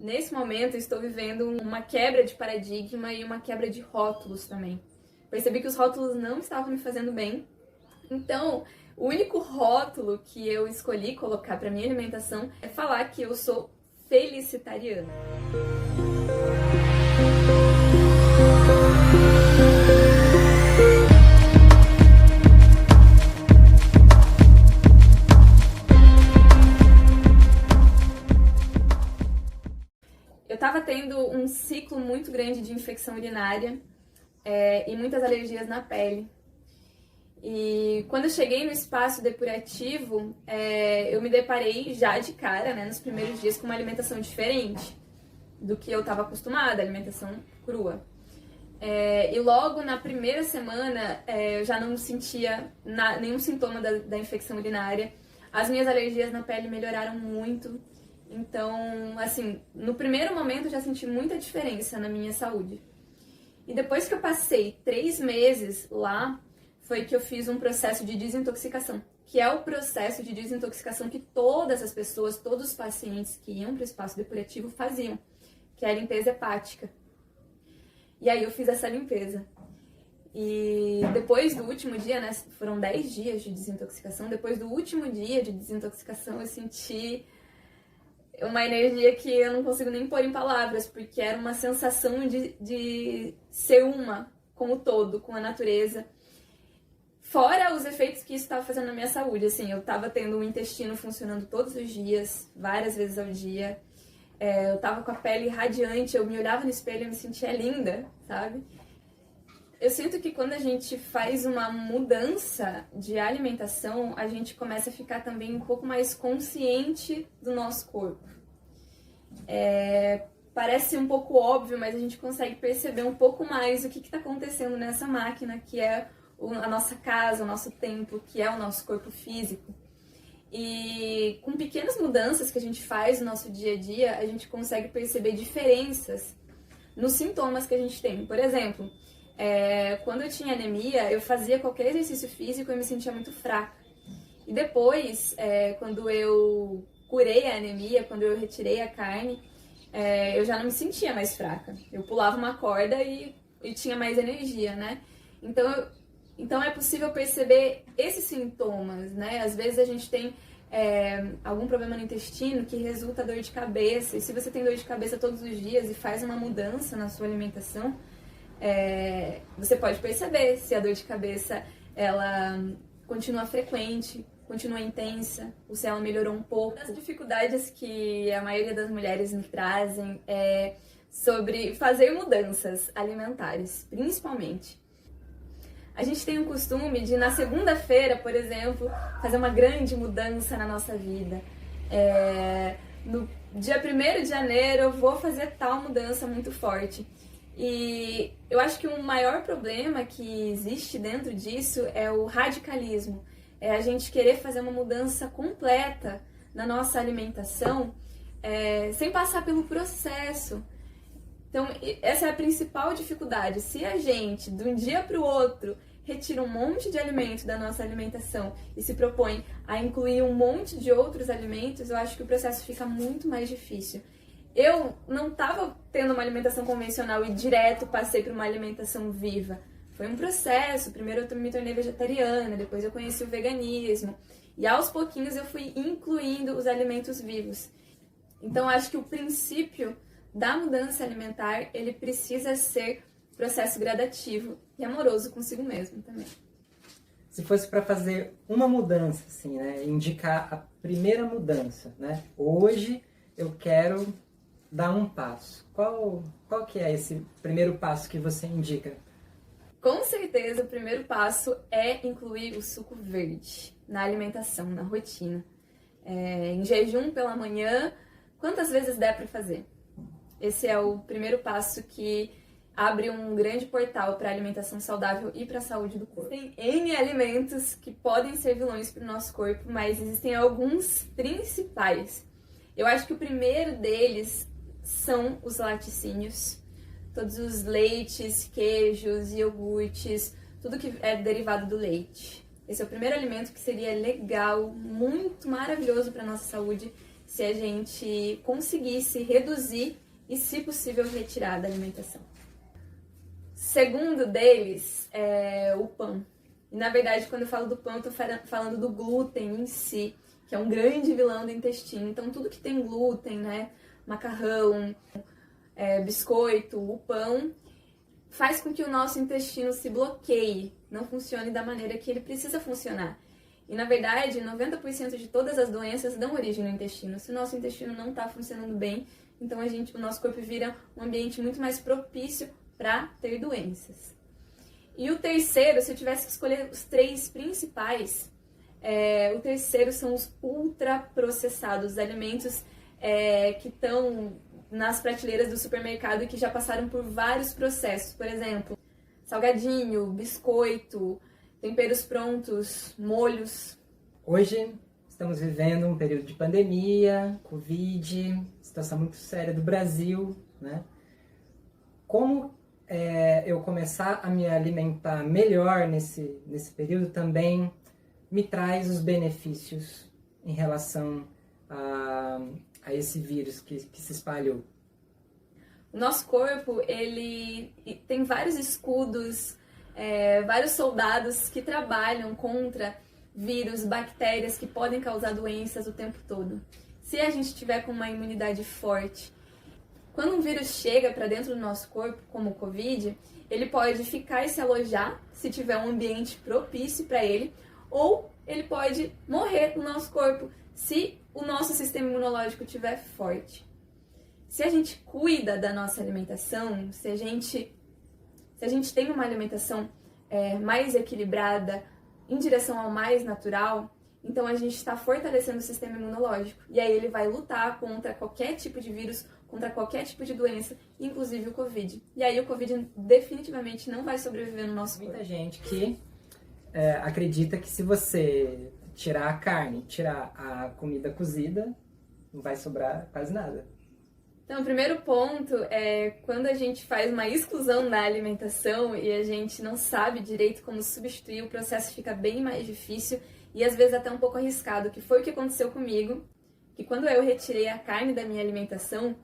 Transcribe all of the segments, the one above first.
Nesse momento, eu estou vivendo uma quebra de paradigma e uma quebra de rótulos também. Percebi que os rótulos não estavam me fazendo bem. Então, o único rótulo que eu escolhi colocar para minha alimentação é falar que eu sou felicitariana. Eu estava tendo um ciclo muito grande de infecção urinária e muitas alergias na pele. E quando eu cheguei no espaço depurativo, eu me deparei já de cara, nos primeiros dias, com uma alimentação diferente do que eu estava acostumada, alimentação crua. E logo na primeira semana, eu já não sentia nenhum sintoma da infecção urinária. As minhas alergias na pele melhoraram muito. Então, assim, no primeiro momento eu já senti muita diferença na minha saúde. E depois que eu passei 3 meses lá, foi que eu fiz um processo de desintoxicação, que é o processo de desintoxicação que todas as pessoas, todos os pacientes que iam para o espaço depurativo faziam, que é a limpeza hepática. E aí eu fiz essa limpeza. E depois do último dia, foram 10 dias de desintoxicação, depois do último dia de desintoxicação eu senti uma energia que eu não consigo nem pôr em palavras, porque era uma sensação de ser uma com o todo, com a natureza. Fora os efeitos que isso estava fazendo na minha saúde, assim, eu estava tendo o intestino funcionando todos os dias, várias vezes ao dia. Eu estava com a pele radiante, eu me olhava no espelho e me sentia linda, sabe? Eu sinto que quando a gente faz uma mudança de alimentação, a gente começa a ficar também um pouco mais consciente do nosso corpo. Parece um pouco óbvio, mas a gente consegue perceber um pouco mais o que está acontecendo nessa máquina, que é a nossa casa, o nosso templo, que é o nosso corpo físico. E com pequenas mudanças que a gente faz no nosso dia a dia, a gente consegue perceber diferenças nos sintomas que a gente tem. Por exemplo, quando eu tinha anemia, eu fazia qualquer exercício físico e me sentia muito fraca. E depois, quando eu curei a anemia, quando eu retirei a carne, eu já não me sentia mais fraca. Eu pulava uma corda e tinha mais energia, né? Então é possível perceber esses sintomas, né? Às vezes a gente tem algum problema no intestino que resulta dor de cabeça. E se você tem dor de cabeça todos os dias e faz uma mudança na sua alimentação, você pode perceber se a dor de cabeça ela continua frequente, continua intensa, ou se ela melhorou um pouco. As dificuldades que a maioria das mulheres me trazem é sobre fazer mudanças alimentares, principalmente. A gente tem o costume de, na segunda-feira, por exemplo, fazer uma grande mudança na nossa vida. No dia 1º de janeiro eu vou fazer tal mudança muito forte. E eu acho que o maior problema que existe dentro disso é o radicalismo. É a gente querer fazer uma mudança completa na nossa alimentação sem passar pelo processo. Então, essa é a principal dificuldade. Se a gente, de um dia para o outro, retira um monte de alimento da nossa alimentação e se propõe a incluir um monte de outros alimentos, eu acho que o processo fica muito mais difícil. Eu não estava tendo uma alimentação convencional e direto passei para uma alimentação viva. Foi um processo. Primeiro eu me tornei vegetariana, depois eu conheci o veganismo. E aos pouquinhos eu fui incluindo os alimentos vivos. Então acho que o princípio da mudança alimentar, ele precisa ser processo gradativo e amoroso consigo mesmo também. Se fosse para fazer uma mudança, assim, né, indicar a primeira mudança, né? Hoje eu quero dar um passo. Qual que é esse primeiro passo que você indica? Com certeza, o primeiro passo é incluir o suco verde na alimentação, na rotina. Em jejum pela manhã, quantas vezes der para fazer? Esse é o primeiro passo que abre um grande portal para a alimentação saudável e para a saúde do corpo. Tem N alimentos que podem ser vilões para o nosso corpo, mas existem alguns principais. Eu acho que o primeiro deles são os laticínios, todos os leites, queijos, iogurtes, tudo que é derivado do leite. Esse é o primeiro alimento que seria legal, muito maravilhoso para a nossa saúde se a gente conseguisse reduzir e, se possível, retirar da alimentação. Segundo deles é o pão. E, na verdade, quando eu falo do pão, eu estou falando do glúten em si, que é um grande vilão do intestino. Então, tudo que tem glúten, né? Macarrão, biscoito, o pão, faz com que o nosso intestino se bloqueie, não funcione da maneira que ele precisa funcionar. E, na verdade, 90% de todas as doenças dão origem no intestino. Se o nosso intestino não está funcionando bem, então o nosso corpo vira um ambiente muito mais propício para ter doenças. E o terceiro, se eu tivesse que escolher os 3 principais, o terceiro são os ultraprocessados, alimentos que estão nas prateleiras do supermercado e que já passaram por vários processos. Por exemplo, salgadinho, biscoito, temperos prontos, molhos. Hoje estamos vivendo um período de pandemia, Covid, situação muito séria do Brasil, né? Como eu começar a me alimentar melhor nesse período também me traz os benefícios em relação a esse vírus que se espalhou. O nosso corpo, ele tem vários escudos, vários soldados que trabalham contra vírus, bactérias que podem causar doenças o tempo todo. Se a gente tiver com uma imunidade forte, quando um vírus chega para dentro do nosso corpo, como o Covid, ele pode ficar e se alojar, se tiver um ambiente propício para ele, ou ele pode morrer no nosso corpo, se o nosso sistema imunológico estiver forte. Se a gente cuida da nossa alimentação, se a gente tem uma alimentação mais equilibrada, em direção ao mais natural, então a gente está fortalecendo o sistema imunológico. E aí ele vai lutar contra qualquer tipo de vírus, contra qualquer tipo de doença, inclusive o Covid. E aí o Covid definitivamente não vai sobreviver no nosso corpo. Muita gente que acredita que se você tirar a carne, tirar a comida cozida, não vai sobrar quase nada. Então, o primeiro ponto é quando a gente faz uma exclusão da alimentação e a gente não sabe direito como substituir, o processo fica bem mais difícil e às vezes até um pouco arriscado, que foi o que aconteceu comigo, que quando eu retirei a carne da minha alimentação,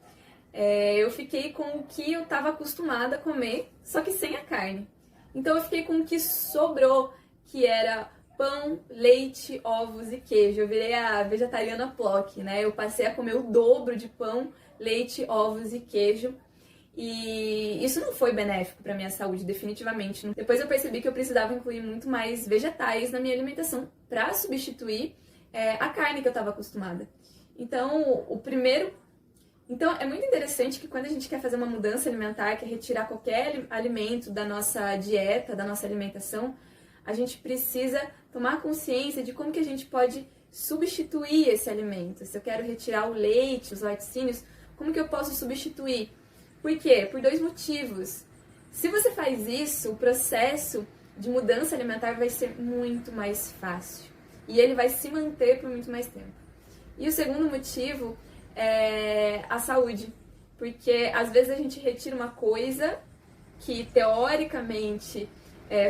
eu fiquei com o que eu estava acostumada a comer, só que sem a carne. Então eu fiquei com o que sobrou, que era pão, leite, ovos e queijo. Eu virei a vegetariana PLOC, né? Eu passei a comer o dobro de pão, leite, ovos e queijo. E isso não foi benéfico para minha saúde, definitivamente. Depois eu percebi que eu precisava incluir muito mais vegetais na minha alimentação para substituir a carne que eu estava acostumada. Então, é muito interessante que quando a gente quer fazer uma mudança alimentar, quer retirar qualquer alimento da nossa dieta, da nossa alimentação, a gente precisa tomar consciência de como que a gente pode substituir esse alimento. Se eu quero retirar o leite, os laticínios, como que eu posso substituir? Por quê? Por 2 motivos. Se você faz isso, o processo de mudança alimentar vai ser muito mais fácil. E ele vai se manter por muito mais tempo. E o segundo motivo é a saúde. Porque às vezes a gente retira uma coisa que teoricamente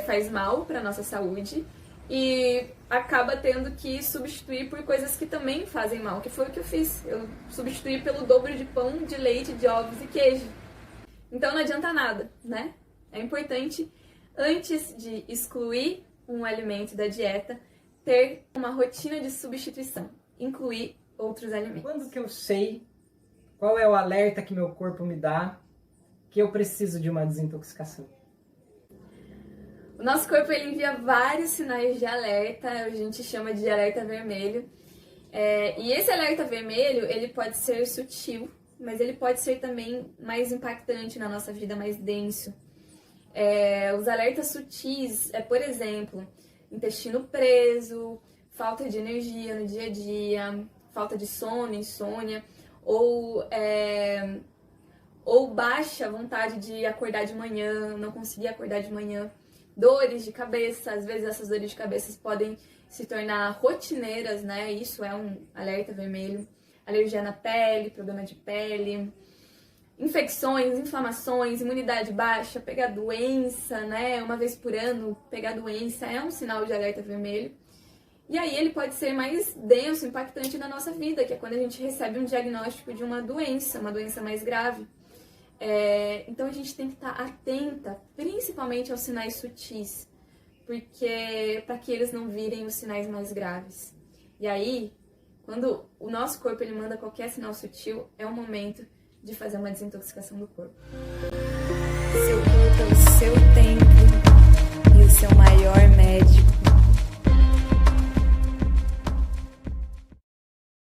faz mal para a nossa saúde e acaba tendo que substituir por coisas que também fazem mal, que foi o que eu fiz. Eu substituí pelo dobro de pão, de leite, de ovos e queijo. Então não adianta nada, né? É importante, antes de excluir um alimento da dieta, ter uma rotina de substituição, incluir outros alimentos. Quando que eu sei qual é o alerta que meu corpo me dá que eu preciso de uma desintoxicação? O nosso corpo ele envia vários sinais de alerta, a gente chama de alerta vermelho. E esse alerta vermelho, ele pode ser sutil, mas ele pode ser também mais impactante na nossa vida, mais denso. Os alertas sutis por exemplo, intestino preso, falta de energia no dia a dia, falta de sono, insônia, ou baixa vontade de acordar de manhã, não conseguir acordar de manhã. Dores de cabeça, às vezes essas dores de cabeça podem se tornar rotineiras, né? Isso é um alerta vermelho. Alergia na pele, problema de pele, infecções, inflamações, imunidade baixa, pegar doença, né? Uma vez por ano, pegar doença é um sinal de alerta vermelho. E aí ele pode ser mais denso, impactante na nossa vida, que é quando a gente recebe um diagnóstico de uma doença mais grave. Então a gente tem que estar atenta, principalmente aos sinais sutis, porque para que eles não virem os sinais mais graves. E aí, quando o nosso corpo ele manda qualquer sinal sutil, é o momento de fazer uma desintoxicação do corpo. Seu corpo é o seu templo.